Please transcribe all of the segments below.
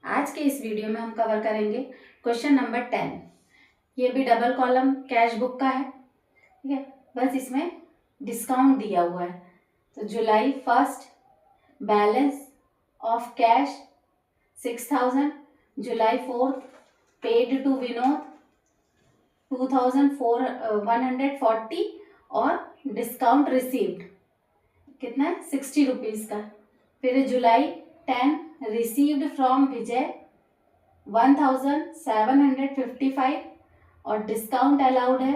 आज के इस वीडियो में हम कवर करेंगे क्वेश्चन नंबर 10। ये भी डबल कॉलम कैश बुक का है, ठीक है। बस इसमें डिस्काउंट दिया हुआ है। तो July 1 balance of cash 6000, July 4 paid to Vinod 2140 और डिस्काउंट रिसीव्ड कितना है 60 रुपीज़ का। फिर जुलाई 10 रिसीव्ड फ्रॉम विजय 1755 और डिस्काउंट अलाउड है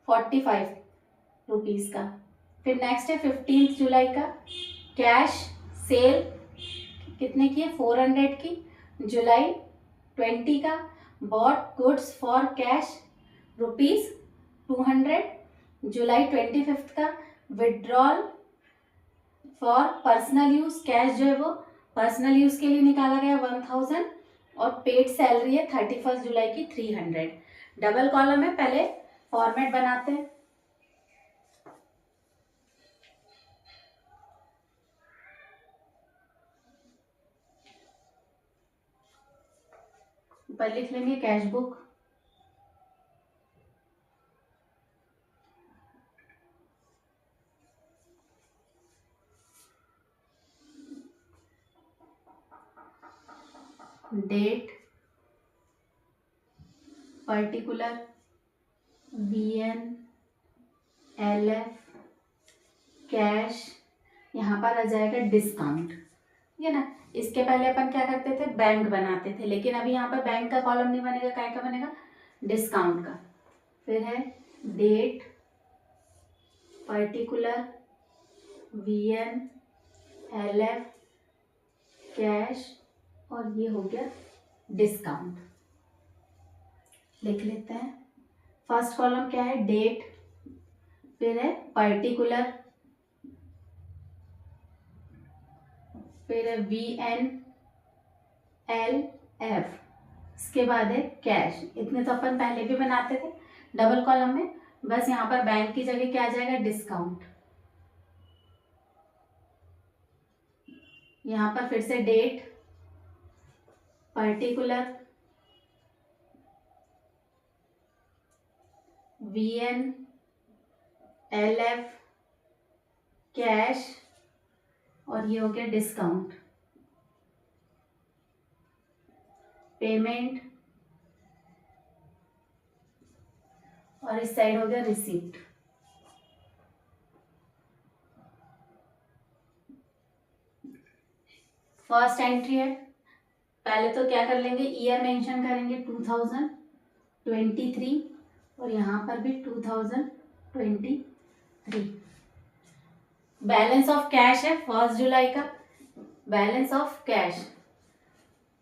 45 रुपीज़ का। फिर नेक्स्ट है 15 जुलाई का कैश सेल कितने की है 400 की। जुलाई 20 का बॉट गुड्स फॉर कैश ₹200। जुलाई 25 का withdrawal for personal use cash जो है वो पर्सनल यूज के लिए निकाला गया 1000 और पेड सैलरी है 31 जुलाई की 300। डबल कॉलम में पहले फॉर्मेट बनाते हैं। ऊपर लिख लेंगे cash book, date, particular, VN, LF, cash, यहाँ पर आ जाएगा डिस्काउंट, ठीक है ना। इसके पहले अपन क्या करते थे बैंक बनाते थे, लेकिन अभी यहाँ पर बैंक का कॉलम नहीं बनेगा, क्या का बनेगा डिस्काउंट का। फिर है date, particular, VN, LF, cash और ये हो गया डिस्काउंट। लिख लेते हैं। फर्स्ट कॉलम क्या है डेट, फिर है पर्टिकुलर, फिर है VN, LF, इसके बाद है कैश। इतने तो अपन पहले भी बनाते थे डबल कॉलम में, बस यहाँ पर बैंक की जगह क्या आ जाएगा डिस्काउंट। यहाँ पर फिर से date, particular, VN, LF, cash और ये हो गया डिस्काउंट। पेमेंट और इस साइड हो गया रिसीप्ट। फर्स्ट एंट्री है, पहले तो क्या कर लेंगे ईयर मेंशन करेंगे 2023 और यहाँ पर भी 2023। बैलेंस ऑफ कैश है 1 जुलाई का, बैलेंस ऑफ कैश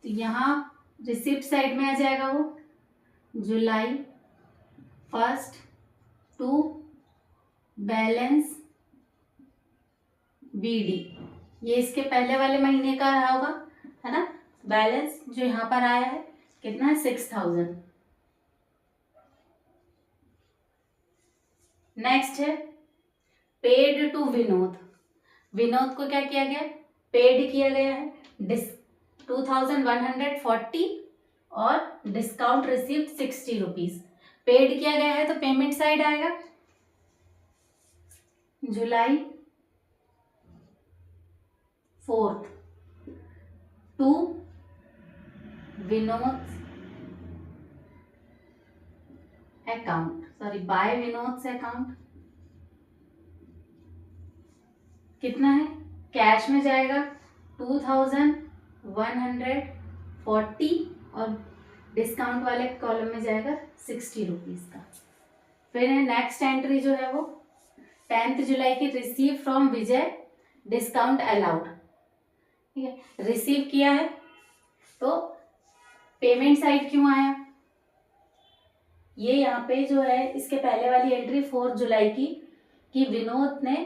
तो यहाँ रिसिप्ट साइड में आ जाएगा वो जुलाई 1 टू बैलेंस BD, ये इसके पहले वाले महीने का रहा होगा, है ना। बैलेंस जो यहाँ पर आया है कितना है 6000। नेक्स्ट है पेड टू विनोद, विनोद को क्या किया गया पेड किया गया है 2140 और डिस्काउंट रिसीव्ड 60 रुपीज। पेड किया गया है तो पेमेंट साइड आएगा July 4 to Vinod account, sorry by Vinod account. कितना है कैश में जाएगा 2140 और डिस्काउंट वाले कॉलम में जाएगा 60 रुपीज का। फिर है नेक्स्ट एंट्री जो है वो 10 जुलाई की receive from Vijay discount allowed, ठीक है। रिसीव किया है तो पेमेंट साइड क्यों आया, ये यहाँ पे जो है इसके पहले वाली एंट्री 4 जुलाई की कि विनोद ने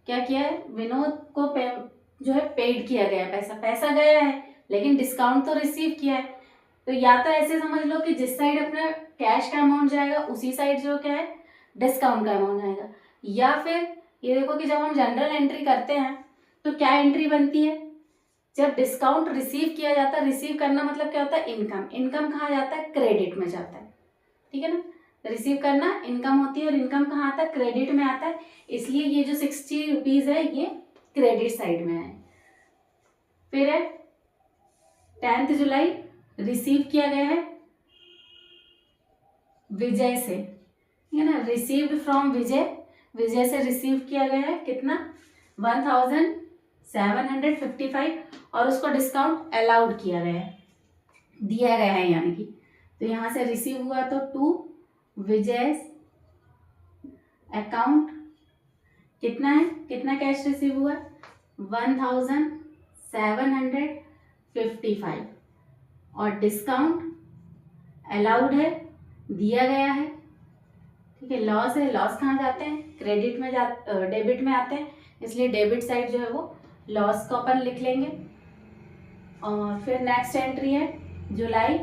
क्या किया है विनोद को जो है पेड किया गया है, पैसा गया है लेकिन डिस्काउंट तो रिसीव किया है। तो या तो ऐसे समझ लो कि जिस साइड अपना कैश का अमाउंट जाएगा उसी साइड जो क्या है डिस्काउंट का अमाउंट आएगा, या फिर ये देखो कि जब हम जनरल एंट्री करते हैं तो क्या एंट्री बनती है जब डिस्काउंट रिसीव किया जाता है, रिसीव करना मतलब क्या होता है, इनकम, इनकम कहाँ जाता है, क्रेडिट में जाता है, ठीक है ना। रिसीव करना इनकम होती है और इनकम कहाँ आता है, क्रेडिट में आता है, इसलिए ये जो 60 रुपीज़ है ये क्रेडिट साइड में है। फिर है 10 जुलाई रिसीव किया गया है विजय से, ठीक है ना, रिसीव्ड फ्रॉम विजय, विजय से रिसीव किया गया है कितना, 1755, और उसको डिस्काउंट अलाउड किया गया है, दिया गया है यानी कि, तो यहाँ से रिसीव हुआ तो टू विजय अकाउंट कितना है, कितना कैश रिसीव हुआ, 1755, और डिस्काउंट अलाउड है, दिया गया है, ठीक है। लॉस है, लॉस कहाँ जाते हैं, क्रेडिट में डेबिट में आते हैं, इसलिए डेबिट साइड जो है वो लॉस को अपन लिख लेंगे। और फिर नेक्स्ट एंट्री है जुलाई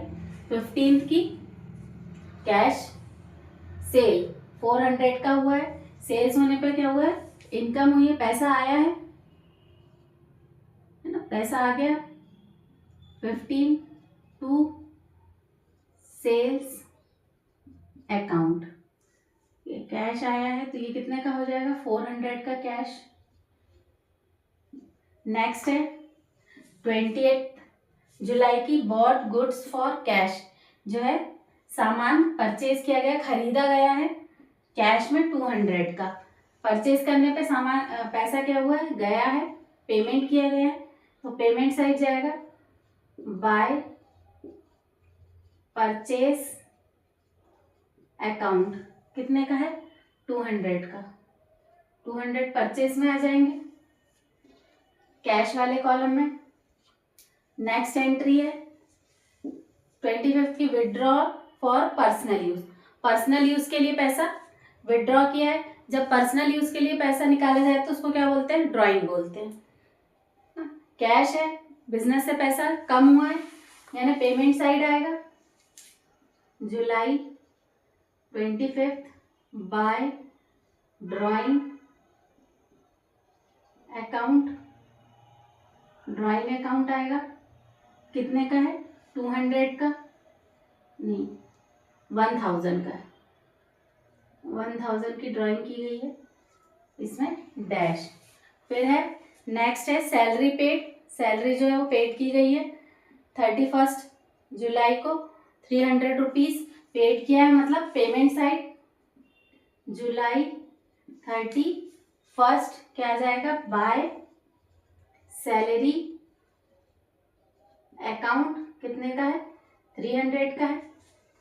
15 की, कैश सेल 400 का हुआ है, सेल्स होने पे क्या हुआ है, इनकम हुई है, पैसा आया है ना, पैसा आ गया, 15 टू सेल्स अकाउंट, ये कैश आया है तो ये कितने का हो जाएगा, 400 का कैश। नेक्स्ट है 28 जुलाई की, बॉट गुड्स फॉर कैश, जो है सामान परचेज किया गया, खरीदा गया है कैश में 200 का, परचेज करने पे सामान पैसा क्या हुआ है, गया है, पेमेंट किया गया है, तो पेमेंट साइड जाएगा बाय परचेज अकाउंट, कितने का है, 200 का, 200 परचेज में आ जाएंगे कैश वाले कॉलम में। नेक्स्ट एंट्री है 25 की, withdraw for personal use, personal use के लिए पैसा विड्रॉ किया है, जब पर्सनल यूज के लिए पैसा निकाला जाए तो उसको क्या बोलते हैं, ड्रॉइंग बोलते हैं। कैश है, बिजनेस से पैसा कम हुआ है, यानी पेमेंट साइड आएगा जुलाई 25 bye drawing account, drawing account आएगा, कितने का है, 200 का नहीं, 1000 का, 1000 की ड्राइंग की गई है, इसमें डैश। फिर है नेक्स्ट है सैलरी पेड, सैलरी जो है वो पेड की गई है 31 जुलाई को, 300 रुपीज़ पेड किया है, मतलब पेमेंट साइड जुलाई 31 क्या आ जाएगा, बाय सैलरी अकाउंट, कितने का है, 300 का है।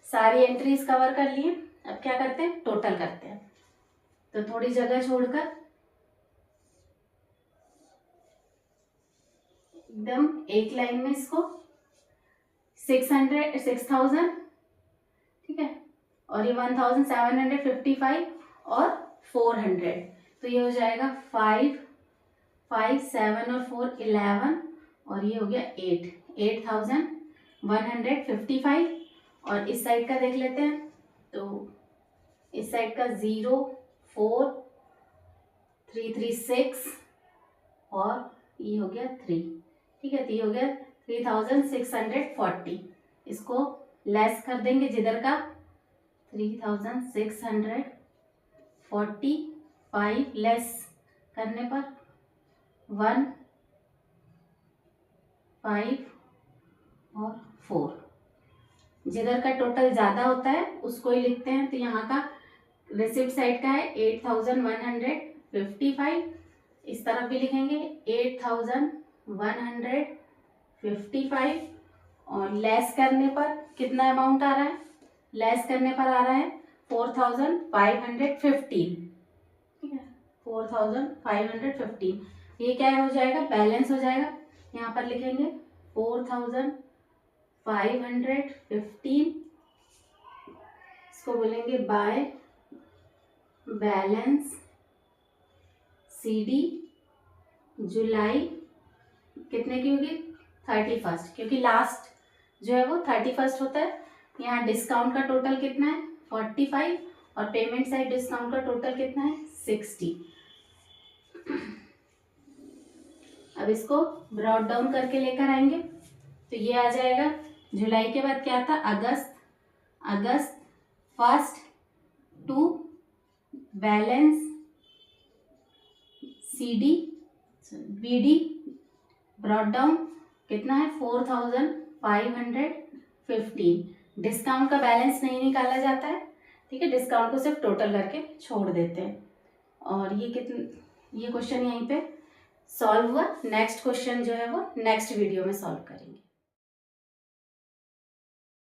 सारी एंट्रीज कवर कर लिए, अब क्या करते हैं, टोटल करते हैं, तो थोड़ी जगह छोड़कर एकदम एक लाइन में इसको 6000, ठीक है, और ये 1755 और 400, तो ये हो जाएगा 5 5 7 और 4 11, और ये हो गया 8155, और इस साइड का देख लेते हैं, तो इस साइड का 0 4 3 3 6 और ये हो गया 3, ठीक है, तो ये हो गया 3640, इसको लेस कर देंगे जिधर का, 3645 लेस करने पर 1 5 और 4, जिधर का टोटल ज़्यादा होता है उसको ही लिखते हैं, तो यहाँ का रिसिप्ट साइड का है 8155, इस तरफ भी लिखेंगे 8155, और लेस करने पर कितना अमाउंट आ रहा है, लेस करने पर आ रहा है 4515, ठीक है, 4515, ये क्या हो जाएगा, बैलेंस हो जाएगा, यहाँ पर लिखेंगे 4515, इसको बोलेंगे बाय बैलेंस CD जुलाई, कितने की होगी, 31, क्योंकि लास्ट जो है वो 31 होता है। यहाँ डिस्काउंट का टोटल कितना है, 45, और पेमेंट साइड डिस्काउंट का टोटल कितना है, 60। अब इसको ब्रॉड डाउन करके लेकर आएंगे तो ये आ जाएगा। जुलाई के बाद क्या था, August first to balance CD BD brought down कितना है 4515। डिस्काउंट का बैलेंस नहीं निकाला जाता है, ठीक है, डिस्काउंट को सिर्फ टोटल करके छोड़ देते हैं। और ये क्वेश्चन यहीं पे सॉल्व हुआ। नेक्स्ट क्वेश्चन जो है वो नेक्स्ट वीडियो में सॉल्व करेंगे।